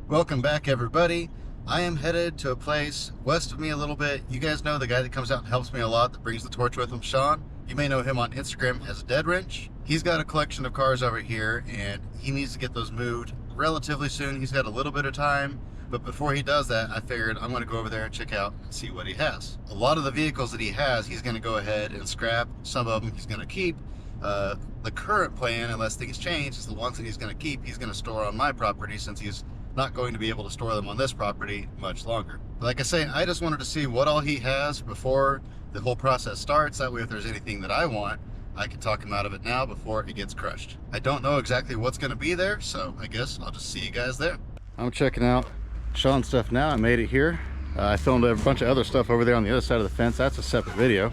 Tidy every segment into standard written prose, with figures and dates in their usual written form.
Welcome back, everybody. I am headed to a place west of me a little bit. You guys know the guy that comes out and helps me a lot, that brings the torch with him, Sean. You may know him on Instagram as Dead Wrench. He's got a collection of cars over here, and he needs to get those moved relatively soon. He's got a little bit of time, but before he does that, I figured I'm going to go over there and check out and see what he has. A lot of the vehicles that he has, he's going to go ahead and scrap. Some of them he's going to keep. The current plan, unless things change, is the ones that he's going to keep, he's going to store on my property, since he's not going to be able to store them on this property much longer. Like I say, I just wanted to see what all he has before the whole process starts. That way, if there's anything that I want, I can talk him out of it now before it gets crushed. I don't know exactly what's going to be there, so I guess I'll just see you guys there. I'm checking out Sean's stuff now. I made it here. I filmed a bunch of other stuff over there on the other side of the fence. That's a separate video.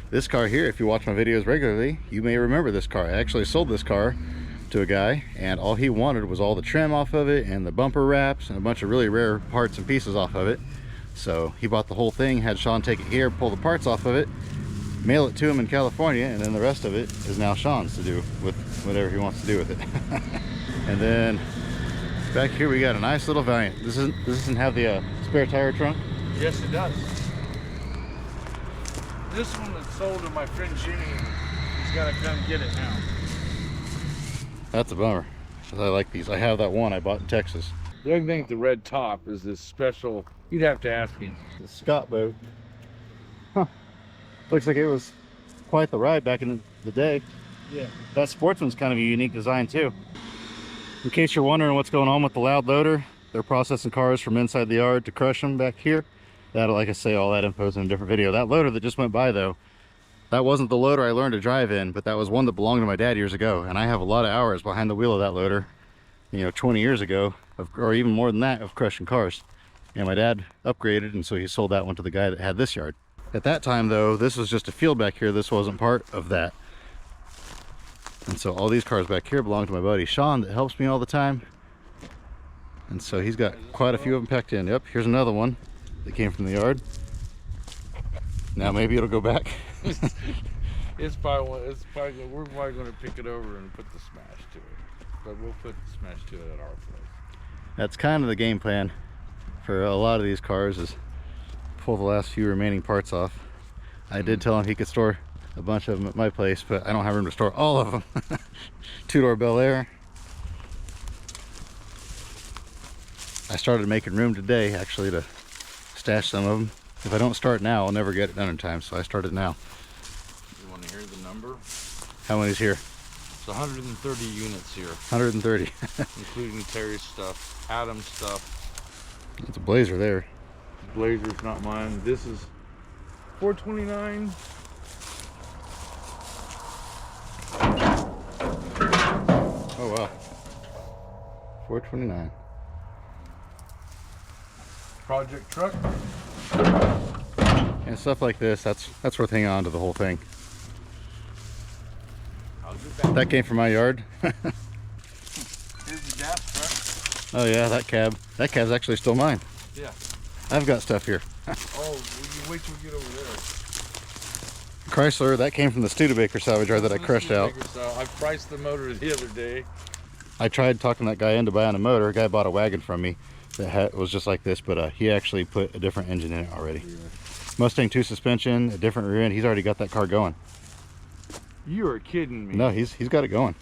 This car here, if you watch my videos regularly, you may remember this car. I actually sold this car to a guy, and all he wanted was all the trim off of it and the bumper wraps and a bunch of really rare parts and pieces off of it. So he bought the whole thing, had Sean take it here, pull the parts off of it, mail it to him in California, and then the rest of it is now Sean's to do with whatever he wants to do with it. And then back here we got a nice little Valiant. This doesn't have the spare tire trunk? Yes, it does. This one was sold to my friend Jimmy. He's got to come get it now. That's a bummer, because I like these. I have that one I bought in Texas. The only thing with the red top is this special, you'd have to ask him. The Scott boat. Huh. Looks like it was quite the ride back in the day. Yeah. That Sportsman's kind of a unique design too. In case you're wondering what's going on with the loud loader, they're processing cars from inside the yard to crush them back here. That, like I say, all that info's in a different video. That loader that just went by though, that wasn't the loader I learned to drive in, but that was one that belonged to my dad years ago. And I have a lot of hours behind the wheel of that loader, 20 years ago, or even more than that, of crushing cars. And my dad upgraded, and so he sold that one to the guy that had this yard. At that time though, this was just a field back here. This wasn't part of that. And so all these cars back here belong to my buddy Sean that helps me all the time. And so he's got quite a few of them packed in. Yep, here's another one that came from the yard. Now maybe it'll go back. We're probably going to pick it over and put the smash to it. But we'll put the smash to it at our place. That's kind of the game plan for a lot of these cars, is pull the last few remaining parts off. I did tell him he could store a bunch of them at my place, but I don't have room to store all of them. Two-door Bel Air. I started making room today actually to stash some of them. If I don't start now, I'll never get it done in time, so I started now. You want to hear the number? How many's here? It's 130 units here. 130. Including Terry's stuff, Adam's stuff. It's a Blazer there. Blazer's not mine. This is 429. Oh wow. 429. Project truck. And stuff like this, that's worth hanging on to the whole thing. That came from my yard. Here's the gas truck. Oh yeah, that cab's actually still mine. Yeah. I've got stuff here. Oh, you wait till we get over there. Chrysler, that came from the Studebaker salvage yard that I crushed out. I priced the motor the other day. I tried talking that guy into buying a motor. A guy bought a wagon from me that was just like this, but he actually put a different engine in it already. Yeah. Mustang 2 suspension, a different rear end. He's already got that car going. You are kidding me. No, he's got it going.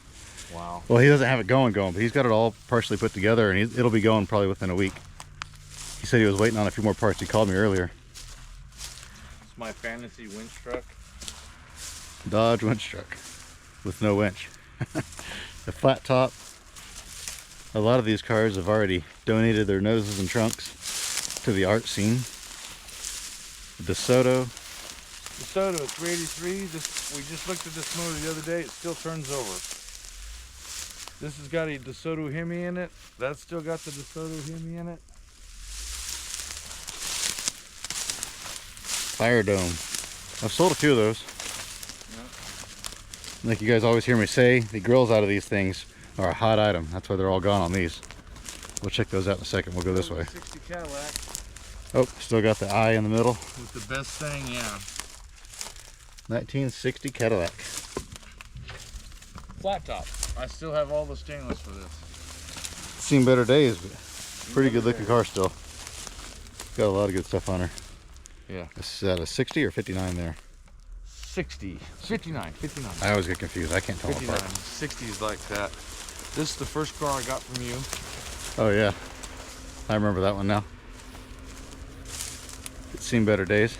Wow. Well, he doesn't have it going, but he's got it all partially put together, and it'll be going probably within a week. He said he was waiting on a few more parts. He called me earlier. It's my fantasy winch truck. Dodge winch truck with no winch. The flat top. A lot of these cars have already donated their noses and trunks to the art scene. The DeSoto. DeSoto 383. We just looked at this motor the other day. It still turns over. This has got a DeSoto Hemi in it. That's still got the DeSoto Hemi in it. Fire Dome. I've sold a few of those. Yep. Like you guys always hear me say, the grills out of these things are a hot item. That's why they're all gone on these. We'll check those out in a second. We'll go this way. 60 Cadillac. Oh, still got the eye in the middle. With the best thing, yeah. 1960 Cadillac. Flat top. I still have all the stainless for this. Seen better days, but Pretty good looking car still. Got a lot of good stuff on her. Yeah. Is that a 60 or 59 there? 60, 59, 59. I always get confused. I can't tell them 59, apart. 60 is like that. This is the first car I got from you. Oh yeah, I remember that one now. It's seen better days.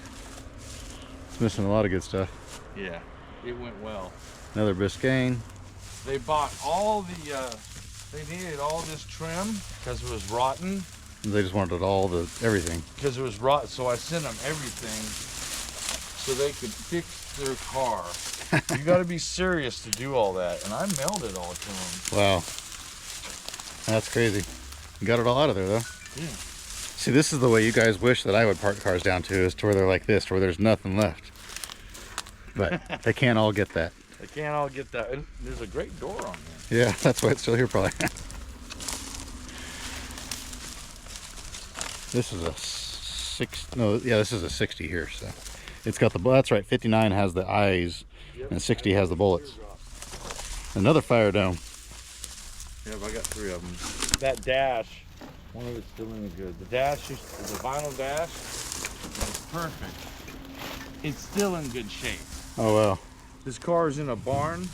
It's missing a lot of good stuff. Yeah, it went well. Another Biscayne. They bought all the, they needed all this trim because it was rotten. They just wanted everything. Because it was rotten, so I sent them everything so they could fix their car. You got to be serious to do all that, and I mailed it all to them. Wow, that's crazy. You got it all out of there though. Yeah. See, this is the way you guys wish that I would park cars down to, is to where they're like this, to where there's nothing left. But they can't all get that. They can't all get that. And there's a great door on there. Yeah, that's why it's still here probably. This is a this is a 60 here, so it's got the, that's right, 59 has the eyes, Yep. and 60 has the bullets. Another fire dome. Yep, I got 3 of them. That dash, one of it's still in good. The dash, the vinyl dash, is perfect. It's still in good shape. Oh wow. This car is in a barn.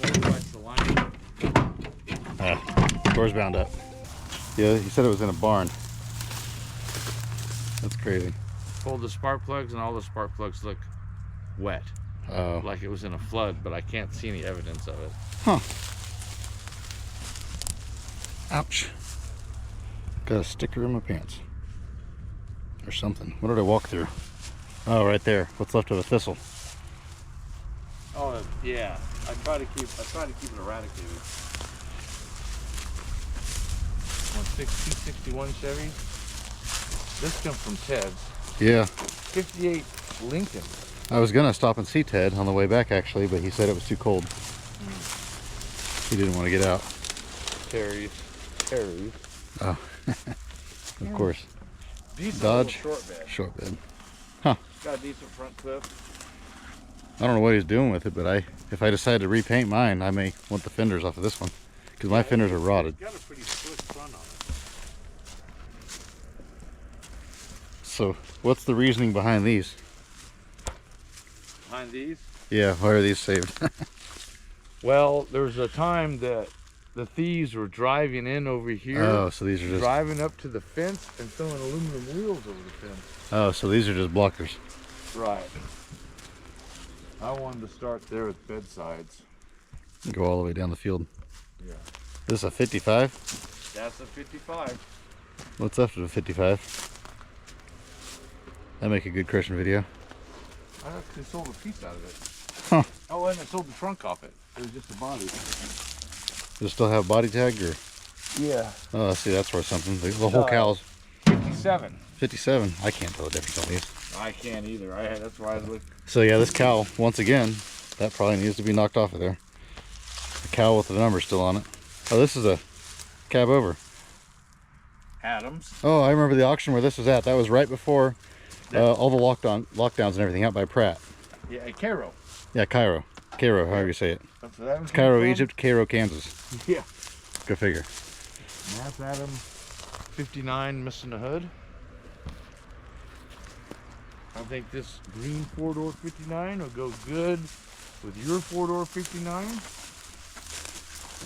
Maybe likes the lining. Door's bound up. Yeah, he said it was in a barn. That's crazy. Pulled the spark plugs, and all the spark plugs look wet. Oh. Like it was in a flood, but I can't see any evidence of it. Huh. Ouch. Got a sticker in my pants. Or something. What did I walk through? Oh, right there. What's left of a thistle. Oh yeah, I try to keep it eradicated. 261 Chevy. This comes from Ted's. Yeah. 58 Lincoln. I was gonna stop and see Ted on the way back actually, but he said it was too cold. He didn't want to get out. Terry's. Oh. Of course. Decent Dodge. short bed. Short bed. Got a decent front clip. I don't know what he's doing with it, but if I decide to repaint mine, I may want the fenders off of this one, because my fenders are rotted. It's got a pretty slick front on it. So what's the reasoning behind these? Behind these? Yeah, why are these saved? Well, there was a time that the thieves were driving in over here. Oh, so these are just... driving up to the fence and throwing aluminum wheels over the fence. Oh, so these are just blockers. Right. I wanted to start there at bedsides. Go all the way down the field. Yeah. This is a 55? That's a 55. What's after the 55? That'd make a good Christian video. I actually sold a piece out of it. Huh. Oh, and I sold the trunk off it. It was just a body. Does it still have body tag or? Yeah. Oh, see, that's worth something. The whole cow's 57. 57. I can't tell the difference on these. I can't either. That's why I looked. So yeah, this cow, once again, that probably needs to be knocked off of there. The cow with the number still on it. Oh, this is a cab over. Adams. Oh, I remember the auction where this was at. That was right before all the lockdowns and everything out by Pratt. Yeah, Cairo. Yeah, Cairo. Cairo, however you say it. That's where that was It's Cairo, from? Egypt, Cairo, Kansas. Yeah. Go figure. That's Adams. 59 missing the hood. I think this green 4-door 59 will go good with your 4-door 59.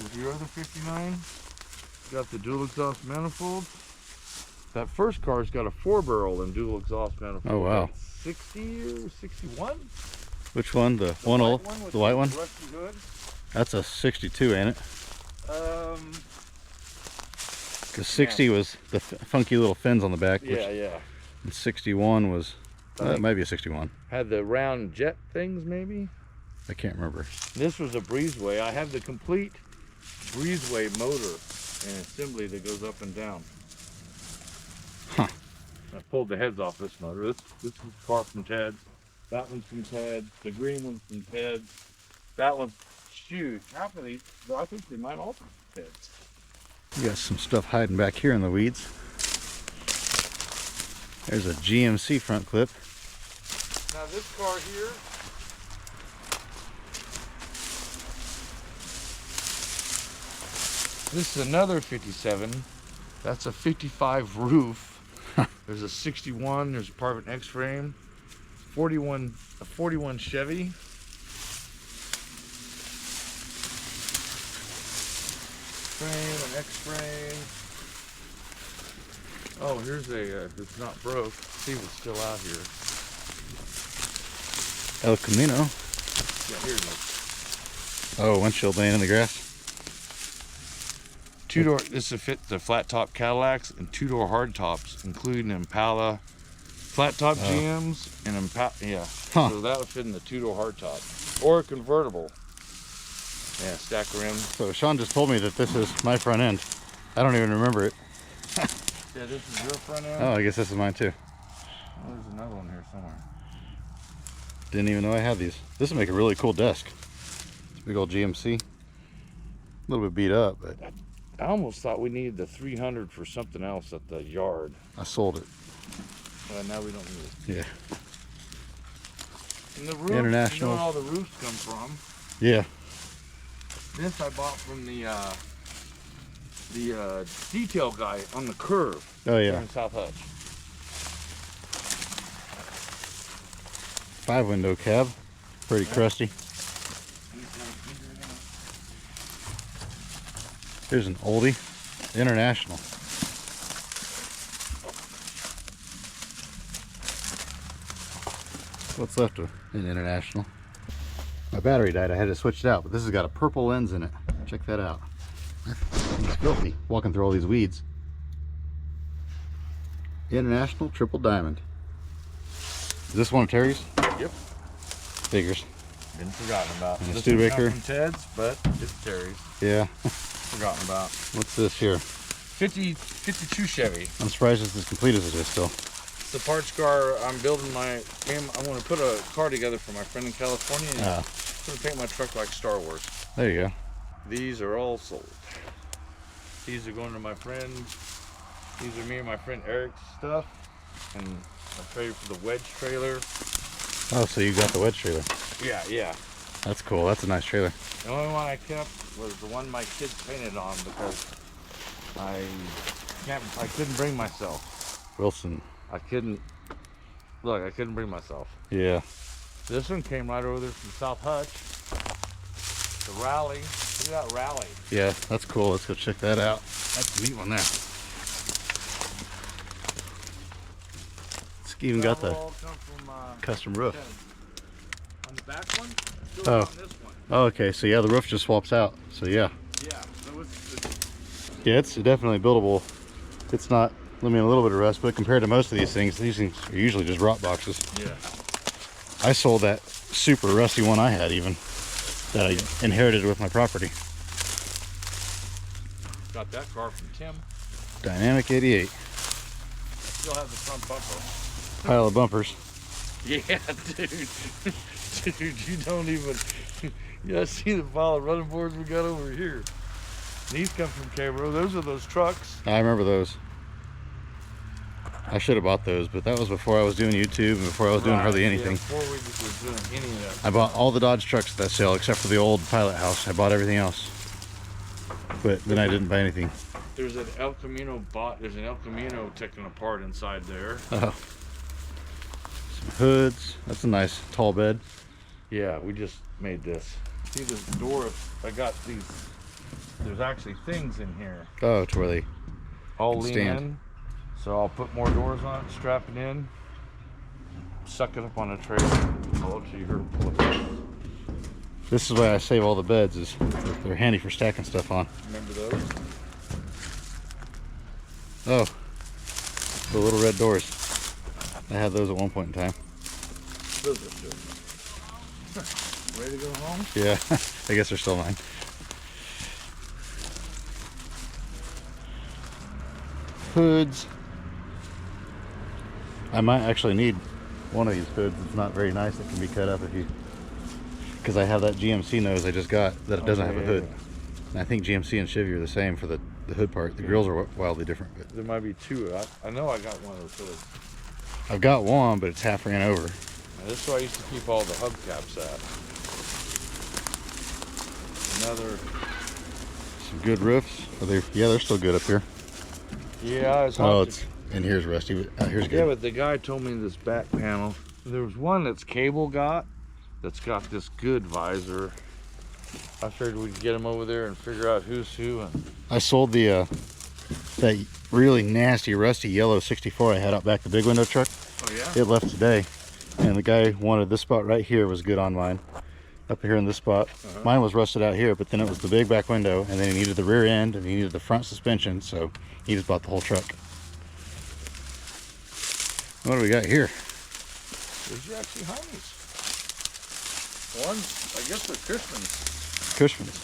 With your other 59. Got the dual exhaust manifold. That first car's got a 4-barrel and dual exhaust manifold. Oh wow. 60 or 61? Which one? The one old, the white one? Rusty hood. That's a 62, ain't it? Because 60 was the funky little fins on the back. Yeah, yeah. And 61 was, it might be a 61. Had the round jet things maybe? I can't remember. This was a breezeway. I have the complete breezeway motor and assembly that goes up and down. Huh. I pulled the heads off this motor. This is a car from Ted's. That one's from Ted's. The green one's from Ted's. That one's, shoot, half of these, I think they might all be Ted's. We got some stuff hiding back here in the weeds. There's a GMC front clip. Now this car here, this is another 57 That's a 55 roof. There's a 61. There's part of an X-frame. A 41 Chevy. Frame, an X-frame. Oh, here's a, it's not broke. See if it's still out here. El Camino. Yeah, here it is. Oh, windshield laying in the grass. Two-door, this will fit the flat-top Cadillacs and two-door hardtops, including Impala, flat-top GMs, and Impala, yeah. Huh. So that would fit in the two-door hardtop. Or a convertible. Yeah, stack rims. So Sean just told me that this is my front end. I don't even remember it. Yeah, this is your front end? Oh, I guess this is mine too. Oh, there's another one here somewhere. Didn't even know I had these. This would make a really cool desk. It's a big old GMC. A little bit beat up, but I almost thought we needed the 300 for something else at the yard. I sold it. Now we don't need it. Yeah. And the roof, International. you know where all the roofs come from. Yeah. This I bought from the detail guy on the curve. Oh yeah. Here in South Hutch. 5-window cab. Pretty crusty. Here's an oldie. International. What's left of an International? My battery died. I had to switch it out, but this has got a purple lens in it. Check that out. It's filthy walking through all these weeds. International triple diamond. Is this one of Terry's? Yep. Figures. Been forgotten about. And a This Studebaker. one's not from Ted's, but it's Terry's. Yeah. Forgotten about. What's this here? 52 Chevy. I'm surprised it's as complete as it is still. It's the parts car. I'm building my. I want to put a car together for my friend in California. And I'm going to paint my truck like Star Wars. There you go. These are all sold. These are going to my friend. These are me and my friend Eric's stuff. And I paid for the wedge trailer. Oh, so you got the wedge trailer. Yeah, yeah. That's cool. That's a nice trailer. The only one I kept was the one my kids painted on because I couldn't bring myself. Wilson. I couldn't bring myself. Yeah. This one came right over there from South Hutch. The Rally. Look at that Rally. Yeah, that's cool. Let's go check that out. That's a neat one there. It's even got the All come from, custom roof. on the back one. Still Oh. on this one. Oh, okay. So yeah, the roof just swaps out. So yeah. Yeah. So it's Yeah, it's definitely buildable. It's not, I mean, a little bit of rust, but compared to most of these things are usually just rot boxes. yeah. I sold that super rusty one I had even, that I inherited with my property. Got that car from Tim. Dynamic 88. Still have the front bumper. Pile of bumpers. Yeah, dude. Dude, you don't even. Yeah, see the pile of running boards we got over here. These come from K-Bro. Those are those trucks. I remember those. I should have bought those, but that was before I was doing YouTube and before I was doing hardly anything. Yeah, before we were doing any of that. I bought all the Dodge trucks at that sale except for the old pilot house. I bought everything else. But then I didn't buy anything. There's an El Camino There's an El Camino taken apart inside there. Oh. Some hoods. That's a nice tall bed. Yeah, we just made this. See this door? I got these. There's actually things in here. Oh, to where they I'll can lean stand. in. So I'll put more doors on it, strap it in, suck it up on a trailer. I'll actually pull it up. This is why I save all the beds, is they're handy for stacking stuff on. Remember those? Oh, the little red doors. I had those at one point in time. Those are good. Ready to go home? Yeah, I guess they're still mine. Hoods. I might actually need one of these hoods. It's not very nice. It can be cut up if you, because I have that GMC nose I just got that it doesn't have a hood. And I think GMC and Chevy are the same for the hood part. The grills are wildly different. But There might be two. I know I got one of those hoods. I've got one, but it's half ran over. Now, this is where I used to keep all the hubcaps at. Another. Some good roofs. Are they? Yeah, they're still good up here. Yeah, it's Oh, hard. it's and here's rusty. Here's Yeah, good. but the guy told me this back panel. There was one that's cable got, that's got this good visor. I figured we'd get him over there and figure out who's who. And I sold the that really nasty rusty yellow 64 I had out back the big window truck. oh yeah. It left today, and the guy wanted this spot right here was good on mine. Up here in this spot, mine was rusted out here, but then it was the big back window, and then he needed the rear end, and he needed the front suspension, so he just bought the whole truck. What do we got here? There's actually honeys. Ones, I guess they're Cushmans. Cushmans.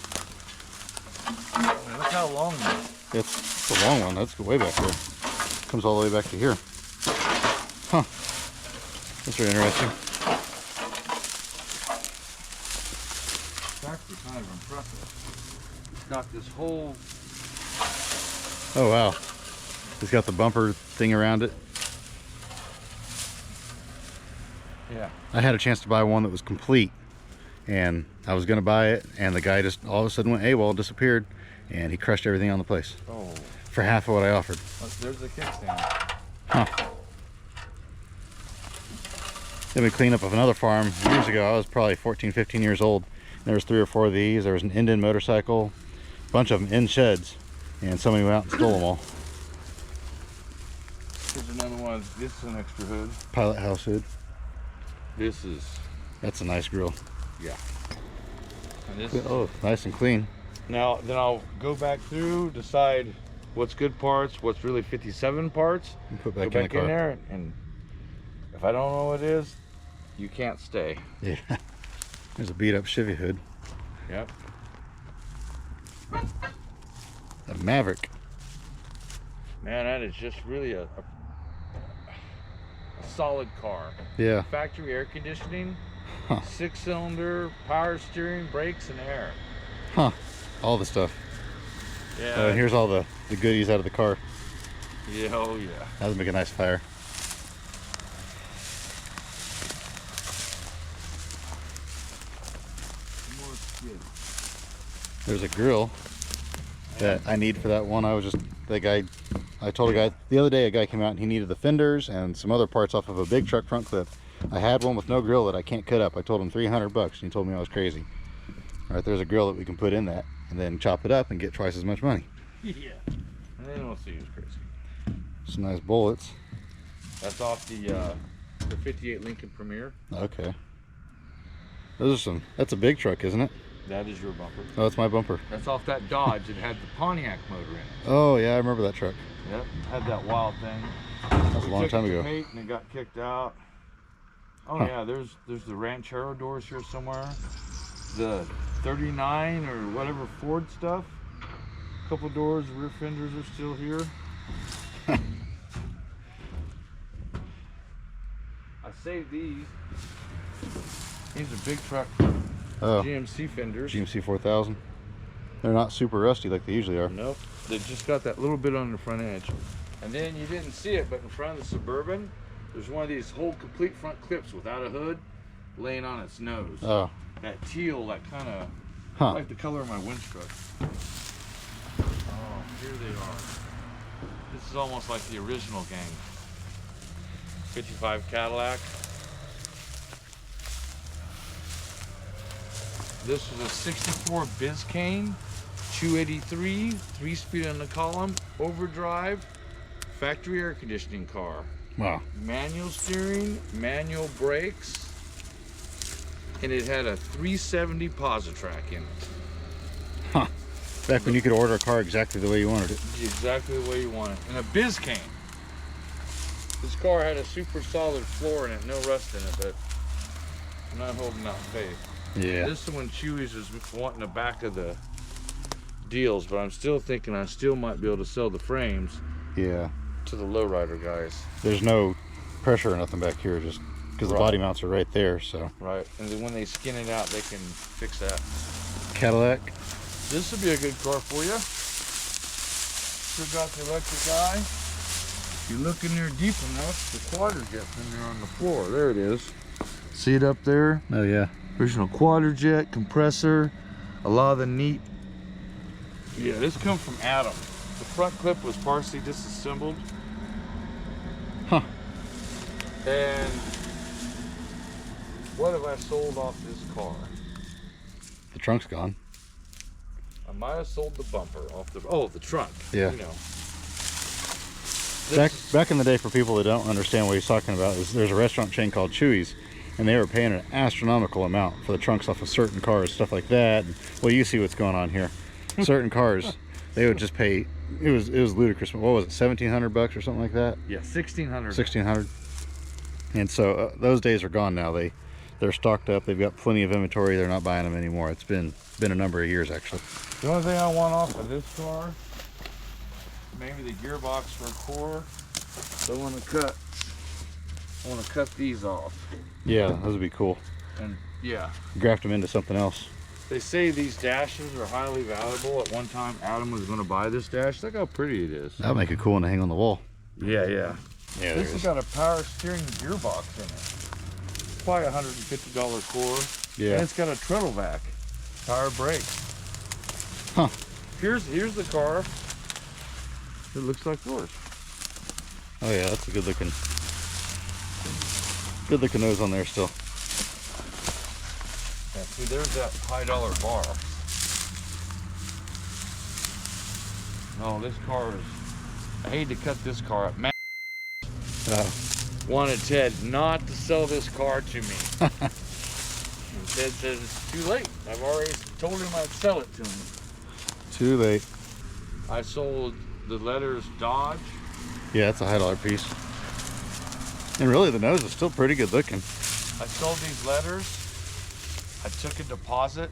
And look how long they are. It's a long one. That's way back there. Comes all the way back to here. Huh. That's very interesting. It's actually kind of impressive. It's got this whole. Oh wow. It's got the bumper thing around it. Yeah. I had a chance to buy one that was complete, and I was gonna buy it, and the guy just all of a sudden went AWOL, disappeared, and he crushed everything on the place Oh. for half of what I offered. Look, there's the kickstand. Huh. Then we cleaned up of another farm years ago. I was probably 14, 15 years old. There was 3 or 4 of these. There was an end-in motorcycle, a bunch of them in sheds, and somebody went out and stole them all. Here's another one. This is an extra hood. Pilot house hood. That's a nice grill. Yeah. And this. Oh, nice and clean. Now, then I'll go back through, decide what's good parts, what's really 57 parts. And put Go back in the back car. in there, and if I don't know what it is, you can't stay. Yeah. There's a beat up Chevy hood. Yep. A Maverick. Man, that is just really a solid car. Yeah. Factory air conditioning, Huh. 6-cylinder, power steering, brakes, and air. Huh. All the stuff. Yeah. Here's all the goodies out of the car. Yeah, oh yeah. That would make a nice fire. More skids. There's a grill that I need for that one. I told a guy the other day, a guy came out and he needed the fenders and some other parts off of a big truck front clip. I had one with no grill that I can't cut up. I told him $300 and he told me I was crazy. All right, there's a grill that we can put in that and then chop it up and get twice as much money. Yeah. And then we'll see who's crazy. Some nice bullets. That's off the 58 Lincoln Premier. Okay. That's a big truck, isn't it? That is your bumper. Oh, it's my bumper. That's off that Dodge. It had the Pontiac motor in it. Oh yeah, I remember that truck. Yep. Had that wild thing. That was a long Took time it to ago. paint and it got kicked out. Oh Huh. yeah, there's the Ranchero doors here somewhere. The 39 or whatever Ford stuff. A couple doors, rear fenders are still here. I saved these. These are big truck Oh, GMC fenders. GMC 4000. They're not super rusty like they usually are. Nope. They just got that little bit on the front edge. And then you didn't see it, but in front of the Suburban, there's one of these whole complete front clips without a hood laying on its nose. Oh, That teal, that kind of huh. like the color of my windshield. Oh, here they are. This is almost like the original gang. 55 Cadillac. This is a 64 Biscayne, 283, 3-speed on the column, overdrive, factory air conditioning car. Wow. Manual steering, manual brakes, and it had a 370 Positrack in it. Huh. Back when you could order a car exactly the way you wanted it. Exactly the way you want it. And a Biscayne. This car had a super solid floor in it, no rust in it, but I'm not holding out faith. Yeah. This is when Chewy's is wanting the back of the deals, but I'm still thinking I still might be able to sell the frames Yeah. to the lowrider guys. There's no pressure or nothing back here, just because the Right. body mounts are right there. So Right, and then when they skin it out, they can fix that. Cadillac. This would be a good car for you. Still got the electric eye. If you look in there deep enough, the quadrant's in there on the floor. There it is. See it up there? Oh yeah. Original quadrajet, compressor, a lot of the neat. Yeah, this comes from Adam. The front clip was partially disassembled. Huh. And what have I sold off this car? The trunk's gone. I might have sold the bumper off the trunk. Yeah. You know. Back in the day, for people that don't understand what he's talking about, there's a restaurant chain called Chewy's, and they were paying an astronomical amount for the trunks off of certain cars, stuff like that. And, well, you see what's going on here. Certain cars, they would just pay. It was ludicrous. What was it, $1,700 or something like that? Yeah, 1,600. 1,600. And so those days are gone now. They're stocked up. They've got plenty of inventory. They're not buying them anymore. It's been a number of years actually. The only thing I want off of this car, maybe the gearbox for a core. So I want to cut these off. Yeah, those would be cool. And yeah, Graft them into something else. they say these dashes are highly valuable. At one time, Adam was going to buy this dash. Look how pretty it is. That'll make it cool one to hang on the wall. Yeah, yeah. Yeah, This has got a power steering gearbox in it. It's probably a $150 core. Yeah. And it's got a treadle vac, power brake. Huh. Here's the car. It looks like yours. Oh yeah, that's a good looking nose on there still. Yeah, see, there's that high dollar bar. No, this car is. I hate to cut this car up. Matt wanted Ted not to sell this car to me. And Ted says it's too late. I've already told him I'd sell it to him. Too late. I sold the letters Dodge. Yeah, it's a high dollar piece. And really the nose is still pretty good looking. I sold these letters. I took a deposit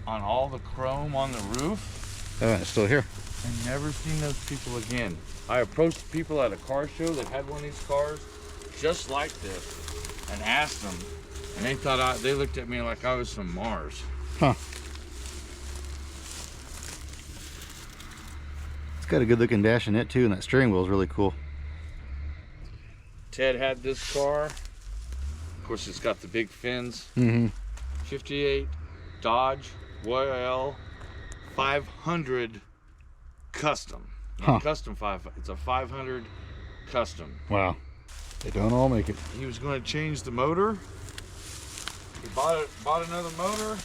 on all the chrome on the roof. Oh, and it's still here. I've never seen those people again. I approached people at a car show that had one of these cars just like this and asked them, and they thought they looked at me like I was from Mars. Huh. It's got a good looking dash in it too, and that steering wheel is really cool. Ted had this car. Of course, it's got the big fins. Mm-hmm. 58 Dodge YL 500 custom. Not custom 5. It's a 500 custom. Wow. They don't all make it. He was going to change the motor. He bought another motor.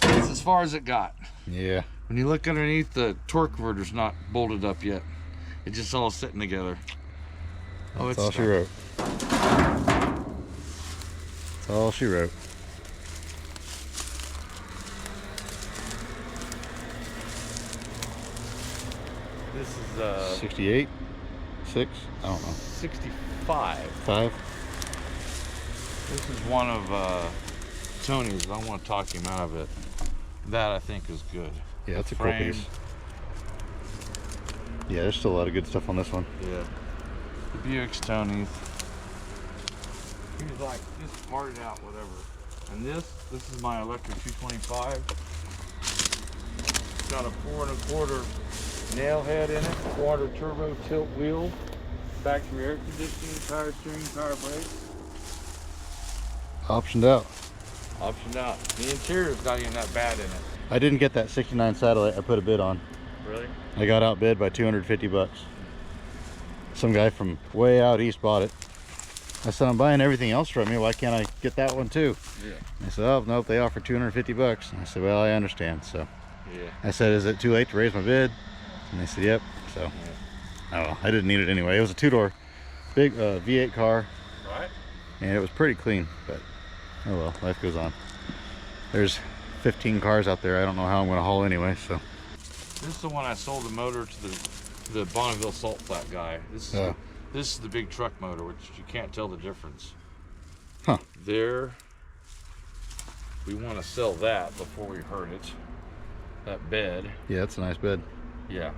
That's as far as it got. Yeah. When you look underneath, the torque converter's not bolted up yet. It's just all sitting together. That's all she wrote. That's all she wrote. This is 68? 6? I don't know. 65. 5? This is one of Tony's. I want to talk him out of it. That I think is good. Yeah, that's a cool Frame. piece. Yeah, there's still a lot of good stuff on this one. Yeah. The Buick's Tony's. He was like, just parted out, whatever. And this is my electric 225. It's got a 4 1/4 nail head in it, 400 turbo tilt wheel, factory air conditioning, power steering, power brakes. Optioned out. Optioned out. The interior's not even that bad in it. I didn't get that 69 satellite I put a bid on. Really? I got outbid by 250 bucks. Some guy from way out east bought it. I said, I'm buying everything else from you. Why can't I get that one too? Yeah. I said, oh, nope, they offered 250 bucks. I said, well, I understand. So Yeah. I said, is it too late to raise my bid? And they said, yep. So, oh, well, I didn't need it anyway. It was a 2-door, big V8 car. Right? And it was pretty clean, but oh well, life goes on. There's 15 cars out there. I don't know how I'm going to haul anyway, so. This is the one I sold the motor to the Bonneville salt flat guy. This is the big truck motor, which you can't tell the difference. Huh. There, we want to sell that before we hurt it. That bed. Yeah, it's a nice bed. Yeah.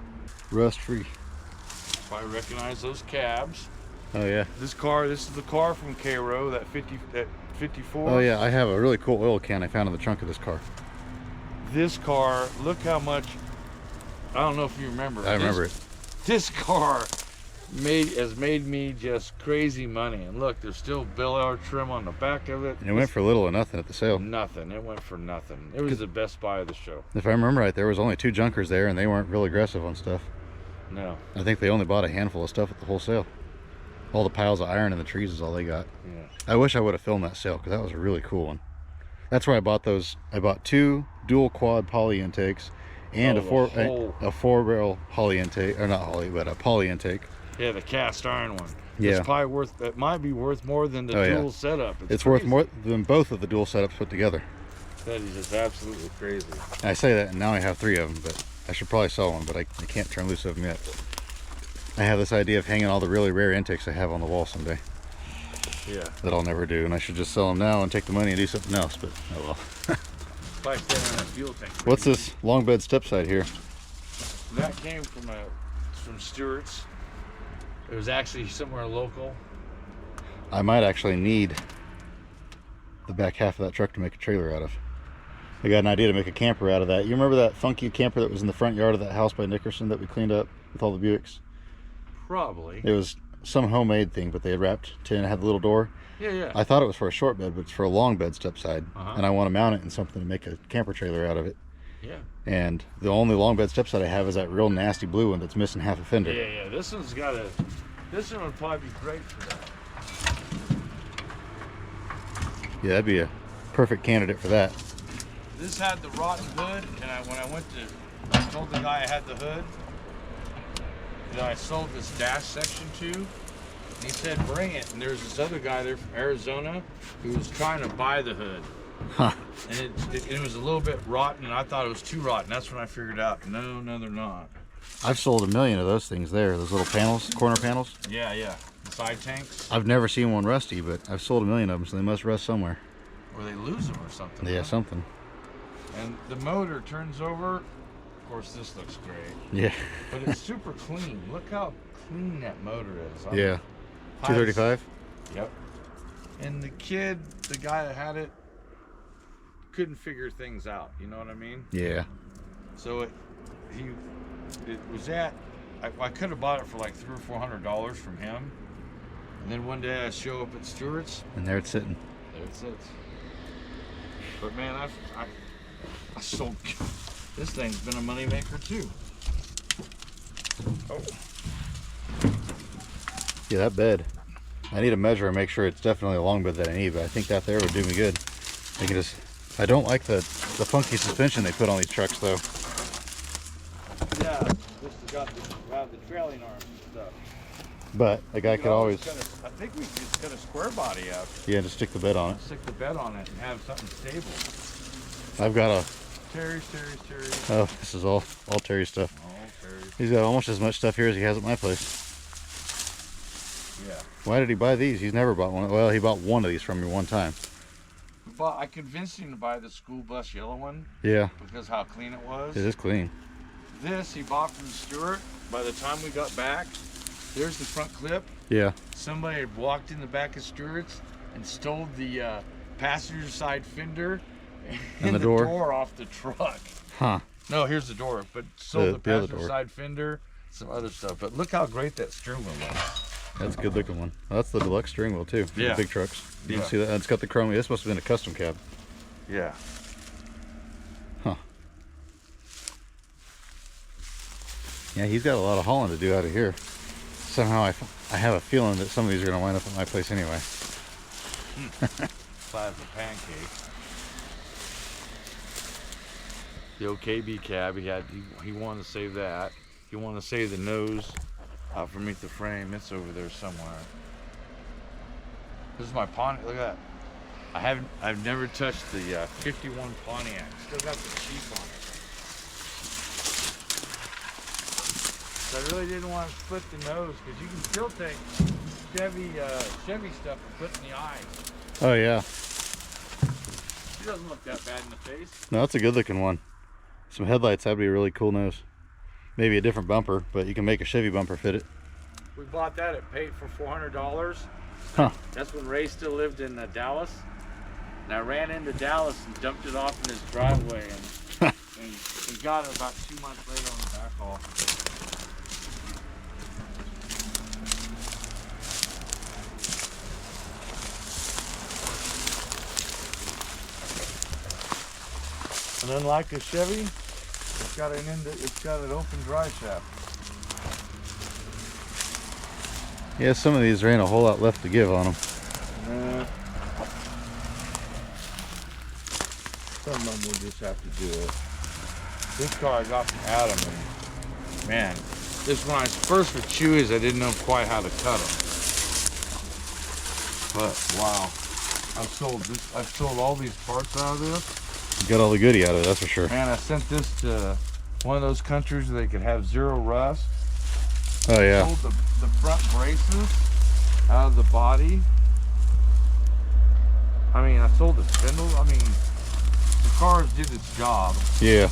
Rust free. If I recognize those cabs. Oh yeah. This is the car from Cairo, that 54. Oh yeah, I have a really cool oil can I found in the trunk of this car. This car, look how much, I don't know if you remember. I remember it. This car has made me just crazy money. And look, there's still Bel Air trim on the back of it. And it went for little or nothing at the sale. Nothing. It went for nothing. It was the best buy of the show. If I remember right, there was only 2 junkers there, and they weren't real aggressive on stuff. No. I think they only bought a handful of stuff at the whole sale. All the piles of iron in the trees is all they got. Yeah. I wish I would have filmed that sale, because that was a really cool one. That's where I bought those. I bought 2 dual quad poly intakes and a 4-barrel poly intake, or not poly, but a poly intake. Yeah, the cast iron one. Yeah. It's probably worth, it might be worth more than the dual setup. It's worth more than both of the dual setups put together. That is just absolutely crazy. I say that, and now I have 3 of them, but I should probably sell one, but I can't turn loose of them yet. I have this idea of hanging all the really rare intakes I have on the wall someday. Yeah. That I'll never do, and I should just sell them now and take the money and do something else, but oh well. Like standing in that fuel tank. What's this long bed step side here? That came from Stewart's. It was actually somewhere local. I might actually need the back half of that truck to make a trailer out of. I got an idea to make a camper out of that. You remember that funky camper that was in the front yard of that house by Nickerson that we cleaned up with all the Buicks? Probably. It was some homemade thing, but they had wrapped tin, had the little door. Yeah. I thought it was for a short bed, but it's for a long bed step side. And I want to mount it in something to make a camper trailer out of it. Yeah. And the only long bed step side I have is that real nasty blue one that's missing half a fender. Yeah. This one would probably be great for that. Yeah, that'd be a perfect candidate for that. This had the rotten hood, and when I told the guy I had the hood that I sold this dash section to, and he said bring it. And there's this other guy there from Arizona who was trying to buy the hood. Huh. And it was a little bit rotten, and I thought it was too rotten. That's when I figured out, no, they're not. I've sold 1 million of those things there, those little panels, corner panels. Yeah. The side tanks. I've never seen one rusty, but I've sold 1 million of them, so they must rust somewhere. Or they lose them or something. Yeah, huh? something. And the motor turns over. Of course, this looks great. Yeah. But it's super clean. Look how clean that motor is. Yeah. 235? Yep. And the guy that had it, couldn't figure things out. You know what I mean? Yeah. So it was at, I could have bought it for like $300 or $400 from him. And then one day I show up at Stewart's. And there it's sitting. There it sits. But man, I sold, this thing's been a moneymaker too. Oh. Yeah, that bed. I need to measure and make sure it's definitely a long bed that I need, but I think that there would do me good. I don't like the funky suspension they put on these trucks though. Yeah, this has got the trailing arms and stuff. But a guy could always, I think we could just cut a square body out. yeah, just stick the bed on it. Stick the bed on it and have something stable. I've got a, Terry's. oh, this is all Terry stuff. All Terry's. He's got almost as much stuff here as he has at my place. Yeah. Why did he buy these? He's never bought one. Well, he bought one of these from me one time. But I convinced him to buy the school bus yellow one. Yeah. Because how clean it was. It is clean. This he bought from Stewart. By the time we got back, there's the front clip. Yeah. Somebody had walked in the back of Stewart's and stole the passenger side fender and the door off the truck. Huh. No, here's the door, but stole the passenger door. side fender, some other stuff. But look how great that steering wheel was. That's a good looking one. Well, that's the deluxe steering wheel too. For the big trucks. You can see that. It's got the chrome. This must have been a custom cab. Yeah. Huh. Yeah, he's got a lot of hauling to do out of here. Somehow I have a feeling that some of these are going to wind up at my place anyway. Size of pancake. The OKB cab, he wanted to save that. He wanted to save the nose out from underneath the frame. It's over there somewhere. This is my Pontiac. Look at that. I've never touched the 51 Pontiac. Still got the Chief on it. So I really didn't want to split the nose because you can still take Chevy stuff and put it in the eyes. Oh yeah. It doesn't look that bad in the face. No, that's a good looking one. Some headlights, that'd be a really cool nose. Maybe a different bumper, but you can make a Chevy bumper fit it. We bought that at paid for $400. Huh. That's when Ray still lived in Dallas. And I ran into Dallas and dumped it off in his driveway and got it about 2 months later on the back haul. unlike a Chevy, it's got an open dry shaft. Yeah, some of these there ain't a whole lot left to give on them. Some of them will just have to do it. This car I got from Adam, and man, this when I was first with Chewies, I didn't know quite how to cut them. But wow, I've sold all these parts out of this. You got all the goodie out of it, that's for sure. Man, I sent this to one of those countries where they could have zero rust. Oh yeah. Sold the front braces out of the body. I mean, I sold the spindle. I mean, the cars did its job. Yeah.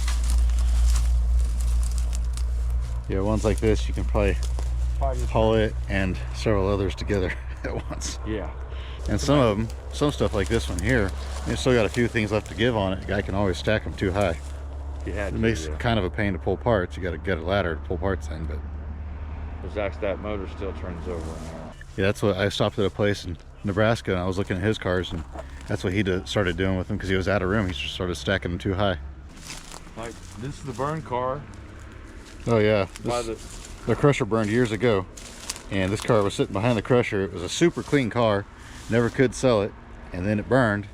Yeah, ones like this, you can probably haul it and several others together at once. Yeah. And some of them, some stuff like this one here, you still got a few things left to give on it. A guy can always stack them too high. It makes it kind of a pain to pull parts. You got to get a ladder to pull parts in, but that motor still turns over in there. yeah, that's what I stopped at a place in Nebraska and I was looking at his cars, and that's what he started doing with them because he was out of room. He just started stacking them too high. Like this is the burn car. Oh yeah, the crusher burned years ago, and this car was sitting behind the crusher. It was a super clean car, never could sell it, and then it burned,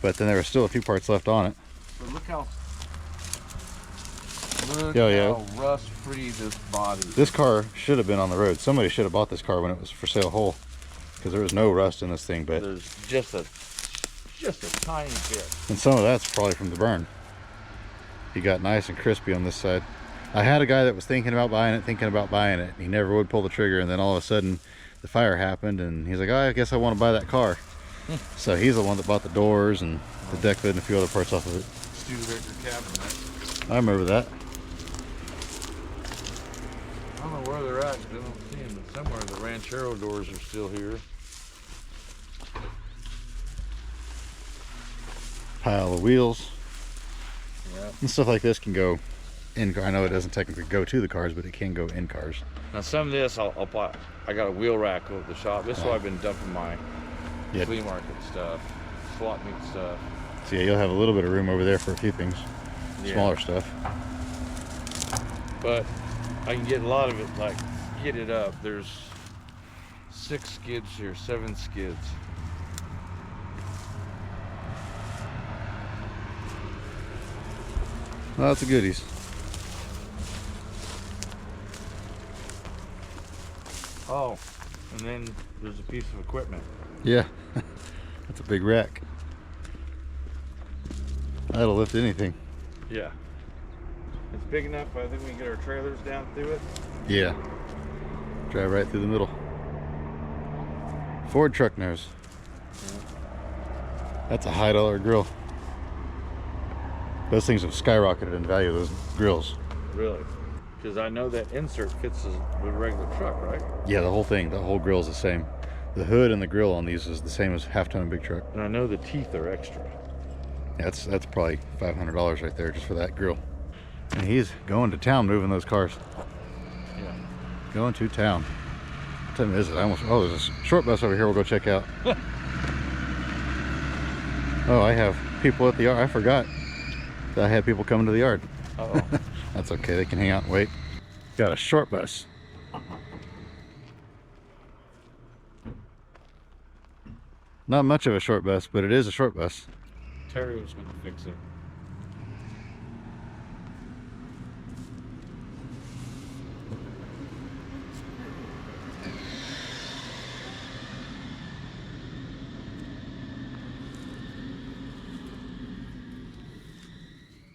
but then there were still a few parts left on it. But look how rust free this body. This car should have been on the road. Somebody should have bought this car when it was for sale whole, because there was no rust in this thing. But there's just a tiny bit. And some of that's probably from the burn. He got nice and crispy on this side. I had a guy that was thinking about buying it. He never would pull the trigger, and then all of a sudden the fire happened, and he's like, oh, I guess I want to buy that car. So he's the one that bought the doors and the deck lid and a few other parts off of it. Studebaker cabinet. I remember that. I don't know where they're at, I don't see them, but somewhere the Ranchero doors are still here. Pile of wheels. Yep. And stuff like this can go in. I know it doesn't technically go to the cars, but it can go in cars. Now some of this I'll buy. I got a wheel rack over the shop. This is where I've been dumping my flea market stuff, swap meet stuff. So yeah, you'll have a little bit of room over there for a few things, smaller stuff. But I can get a lot of it, like get it up. There's 6 skids here, 7 skids. Lots of goodies. Oh, and then there's a piece of equipment. Yeah, that's a big rack. That'll lift anything. Yeah. It's big enough, I think we can get our trailers down through it. Yeah. Drive right through the middle. Ford truck nose. Yeah. That's a $1 grill. Those things have skyrocketed in value, those grills. Really? Because I know that insert fits the regular truck, right? Yeah, the whole thing, the whole grill is the same. The hood and the grill on these is the same as half-ton big truck. And I know the teeth are extra. That's probably $500 right there just for that grill. And he's going to town moving those cars. Yeah. Going to town. What time is it? Oh, there's a short bus over here we'll go check out. Oh, I have people at the yard. I forgot that I had people coming to the yard. Uh-oh. That's okay, they can hang out and wait. Got a short bus. Not much of a short bus, but it is a short bus. Terry was going to fix it.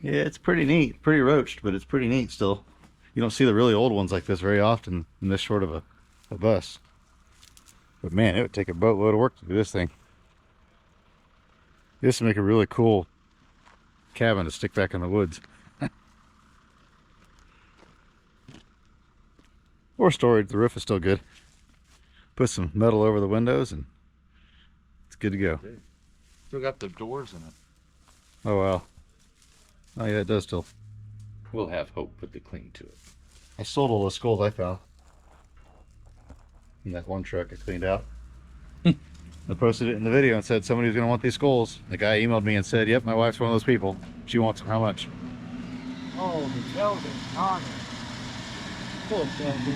Yeah, it's pretty neat. Pretty roached, but it's pretty neat still. You don't see the really old ones like this very often in this short of a bus. But man, it would take a boatload of work to do this thing. This would make a really cool cabin to stick back in the woods. Or storage. The roof is still good. Put some metal over the windows and it's good to go. Still got the doors in it. Oh wow. Oh yeah, it does still. We'll have hope put the clean to it. I sold all the skulls I found in that one truck I cleaned out. I posted it in the video and said somebody's gonna want these skulls. The guy emailed me and said, yep, my wife's one of those people. She wants them. How much? Oh, the velvet on it. Full of velvet.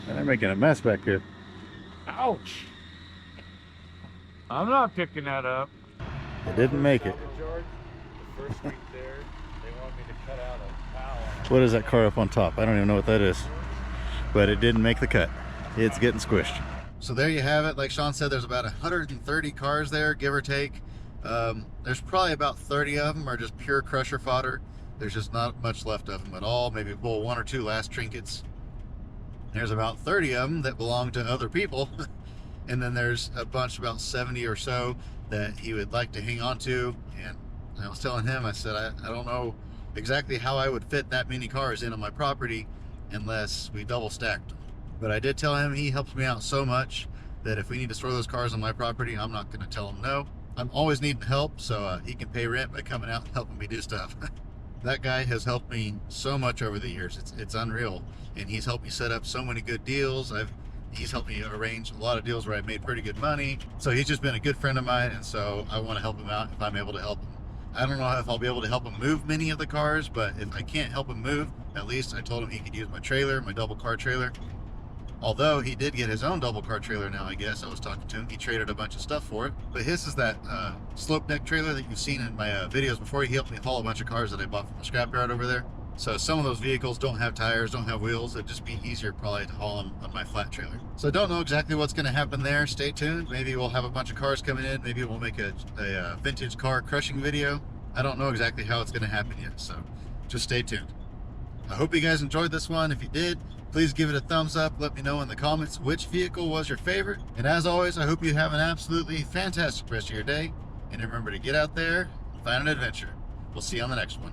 And they're making a mess back here. Ouch! I'm not picking that up. It didn't make it. Junkyard, the first week there, they want me to cut out a towel. What is that car up on top? I don't even know what that is. But it didn't make the cut. It's getting squished. So there you have it. Like Sean said, there's about 130 cars there, give or take. There's probably about 30 of them are just pure crusher fodder. There's just not much left of them at all. Maybe pull one or two last trinkets. There's about 30 of them that belong to other people. And then there's a bunch, about 70 or so, that he would like to hang on to. And I was telling him, I said, I don't know exactly how I would fit that many cars into my property unless we double stacked them. But I did tell him he helps me out so much that if we need to store those cars on my property, I'm not going to tell him no. I'm always needing help, so he can pay rent by coming out and helping me do stuff. That guy has helped me so much over the years. It's unreal. And he's helped me set up so many good deals. He's helped me arrange a lot of deals where I made pretty good money. So he's just been a good friend of mine, and so I want to help him out if I'm able to help him. I don't know if I'll be able to help him move many of the cars, but if I can't help him move, at least I told him he could use my trailer, my double car trailer. Although he did get his own double car trailer now, I guess. I was talking to him. He traded a bunch of stuff for it. But his is that slope deck trailer that you've seen in my videos before. He helped me haul a bunch of cars that I bought from the scrapyard over there. So some of those vehicles don't have tires, don't have wheels. It'd just be easier probably to haul them on my flat trailer. So I don't know exactly what's going to happen there. Stay tuned. Maybe we'll have a bunch of cars coming in. Maybe we'll make a vintage car crushing video. I don't know exactly how it's going to happen yet. So just stay tuned. I hope you guys enjoyed this one. If you did, please give it a thumbs up. Let me know in the comments which vehicle was your favorite. And as always, I hope you have an absolutely fantastic rest of your day. And remember to get out there and find an adventure. We'll see you on the next one.